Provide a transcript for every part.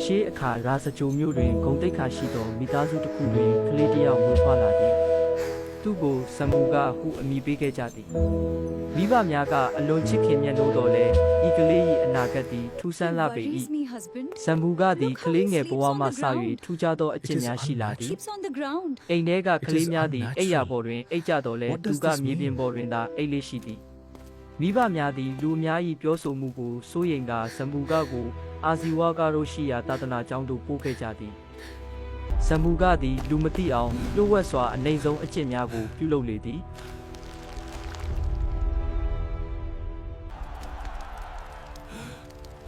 ရှေးအခါရာဇကြိုမျိုးတွင်ဂုံတိတ်ခါရှိသောမိသားစုတစ်ခုတွင်ကလေးတစ်ယောက်မွေးဖွားလာသည်သူကိုစံမူကဟုအမည်ပေးခဲ့ကြသည်မိဘများကအလွန်ချစ်ခင်မြတ်နိုးတော်လဲဤကလေး၏အနာဂတ်သည်ထူးဆန်းလာပေ၏စံမူကသည်ကလေးငယ်ဘဝမှစ၍ထူးခြားသောအကျင့်များရှိလာသည်အိမ်ထဲကကလေးများသည်အိပ်ရာပေါ်တွင်အိပ်ကြတော်လဲသူကမြေပြင်ပေါ်တွင်သာအိပ်လေးရှိသည်မိဘများသည်လူအများ၏ပြောဆိုမှုကိုစိုးရိမ်ကာစံမူကကိုအာဇီဝကတို့ရှိရာသာသနာကျောင်းသို့ပို့ခဲ့ကြသည်စံမူကသည်လူမသိအောင်လျှို့ဝှက်စွာအနိုင်ဆုံးအကျင့်များကိုပြုလုပ်လေသည်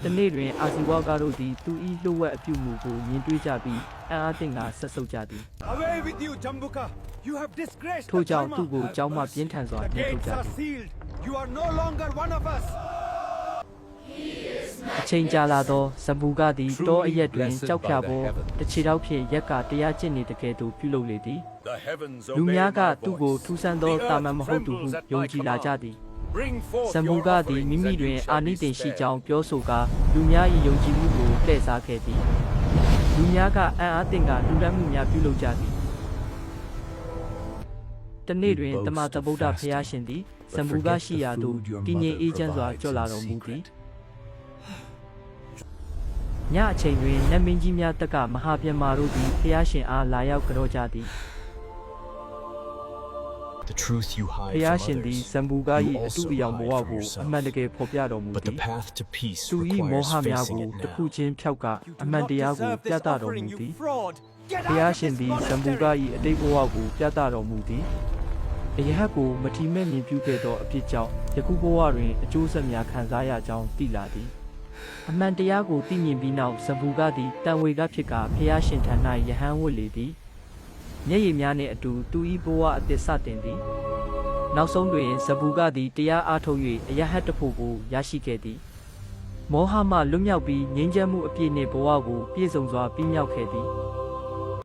တနေ့တွင်အာဇီဝကတို့သည်သူ၏လျှို့ဝှက်အပြုမှုကိုမြင်တွေ့ကြပြီးအံ့အားသင့်ကာဆက်ဆုပ်ကြသည် Away with you, Jambuka! You have disgraced ထို့ the ကြောင့်သူ့ Dharma. ကိုကျောင်းမှပြင်းထန်စွာ The နှင်ထုတ် gates ကြ are သည် sealed. You are no longer one of us. အချိန်ကြာလာသောဇမူကသည်တောအရက်တွင်ကြောက်ဖြာပေါ်တစ်ချီတောက်ဖြင့်ရက်ကတရားကျင့်နေတကယ်သို့ပြုလုပ်လေသည် The heavens လူ obey များက my သူ့ကို voice. ထူးဆန်းသောတာမန်မဟုတ်သူဟုယုံကြည်လာကြသည် Bring forth ဇမူ your ကသည် offerings မိမိ and တွင် you အာ shall နိ be သင်ရှိ spared. ကြောင်းပြောဆိုကာလူများ၏ယုံကြည်မှုကိုလှည့်စားခဲ့သည်လူများကအံ့အားသင့်ကလူတန်းမှုများပြုလုပ်ကြသည်တနေ့တွင်တမန်တဗုဒ္ဓဖျားရှင်သည်ဇမူကရှိရာသို့တည်ငြိမ်အေးချမ်းစွာကြွလာတော်မူသည်ညအချိန်တွင်နတ်မင်းကြီးများတက်ကမဟာပြမာတို့သည်ဖျားရှင်အားလာရောက်ကြောကြသည် The truth you ဖ hide ျား from ရှင်သည် others, ဇမူက you ၏အတူ also အယောင်ဘဝ hide from ကို yourself. အမှန်တကယ်ဖော်ပြတော်မူ But the သည် path to peace သူ၏ မော requires ဟများ facing ကို it တစ်ခု now. ချင်းဖြောက်ကအ You do မှန် not တရားကို deserve ပြ this သတော်မူ offering, သည် you fraud. Get ဖျား out of ရှင် this သည်ဇမူက monastery. ၏အတိတ်ဘဝကိုပြသတော်မူသည်အရဟတ်ကိုမထီမဲ့မြင်ပြုခဲ့သောအဖြစ်ကြောင့်ယခုဘဝတွင်အကျိုးဆက်များခံစားရကြောင်းသိလာသည်အမှန်တရားကိုသိမြင်ပြီးနောက်ဇမူကသည်တန်ဝေကဖြစ်ကာဖျားရှင်ထံ၌ယဟန်ဝတ်လေသည်မျက်ရည်များနှင့်အတူသူ၏ဘဝအသစ်စတင်သည်နောက်ဆုံးတွင်ဇဘူကသည်တရားအားထုတ်၍အရဟတ်တဖို့ကိုရရှိခဲ့သည်မောဟမှလွတ်မြောက်ပြီးငြိမ်းချမ်းမှုအပြည့်နှင့်ဘဝကိုပြည့်စုံစွာပြည့်မြောက်ခဲ့သည်